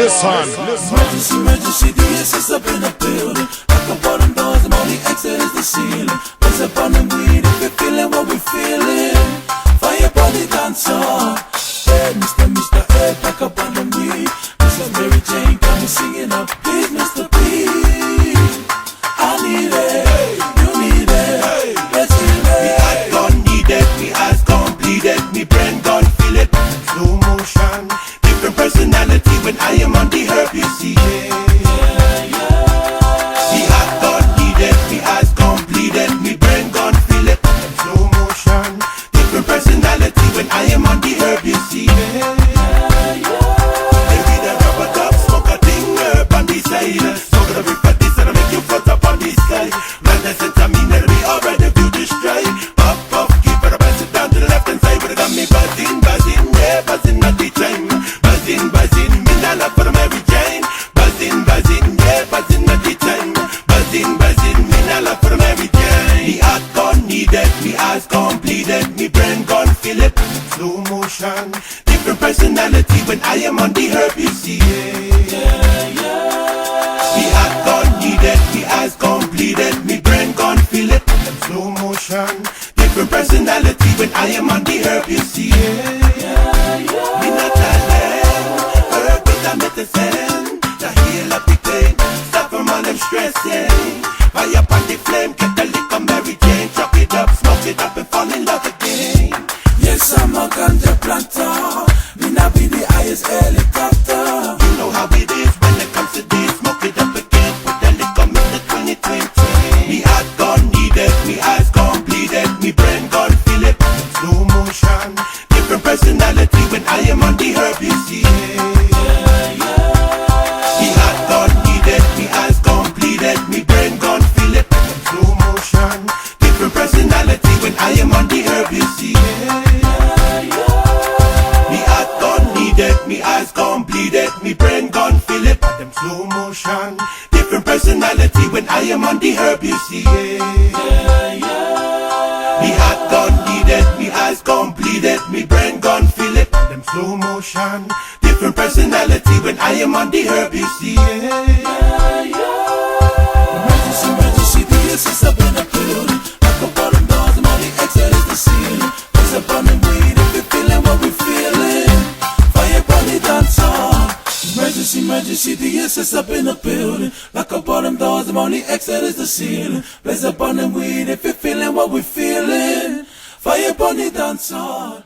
Emergency, emergency, DSS up in the building. Lock up all them doors, the only exit is the ceiling. Press up on them weed if you're feeling what we're feeling. Fire upon the dancer. Hey, Mr. Ed, pack up on them weed. This is Maryjane, got me singing up. Please, Mr. P, I need it, you need it. Let's hear it. Me heart gone needed, me eyes gone bleeded, me brain gone feel it. Slow motion, different personality when I am on the herb, you see it. Me heart gone needed, me eyes gone bleeded, me brain gone feel it. Slow motion, different personality when I am on the herb, you see it. They read a rubber dub, smoke a thing herb on the side. Smoke a rip at this and I make you float up on the sky. Man, that's it, I mean, we already do this stride. Puff, puff, keep it up and sit down to the left hand side. But it got me buzzing, buzzing, yeah, buzzing at the time. Buzzing, buzzing, me not love for the Maryjane. Buzzing, buzzing, yeah, buzzing at the time. Buzzing, buzzing, me not love for the Maryjane. Me heart gone needed, me eyes gone bleeded, me brain gone feel it. Slow motion, different personality when I am on the herb, you see it. Me heart gone needed, me eyes gone bleeded, me brain gone feel it. Slow motion, different personality when I am on the herb, you see it. Me not talent, herb with a medicine to heal up the pain, stop from all them stressing. Fire up on the flame, get the liquor Maryjane, chop it up, smoke it up and fall in love again. Yes, I'm a ganja planter. Me not be the highest helicopter. You know how it is when it comes to this, smoke it up again, put the liquor Mr. 2020. Me heart gone needed, me eyes gone bleeded, me brain gone feel it. Slow motion, different personality when I am on the herb, you see it. Me heart gone needed, me eyes gone bleeded, me brain gone feel it. Slow motion, different personality when I am on the herb, you see it. Me heart gone needed, me eyes gone bleeded, me brain gone feel it. Them slow motion, different personality when I am on the herb, you see it. Me heart gone needed, me eyes gone bleeded, me brain gone feel it. Them slow motion, different personality when I am on the herb, you see it. Emergency, emergency, DSS up in the building. Lock up all them doors, the only exit is the ceiling. Press up on them weed if you're feeling what we're feeling. Fire upon the dancer. Emergency, emergency, DSS up in the building. Lock up all them doors, the only exit is the ceiling. Press up on them weed if you're feeling what we're feeling. Fire upon the dancer.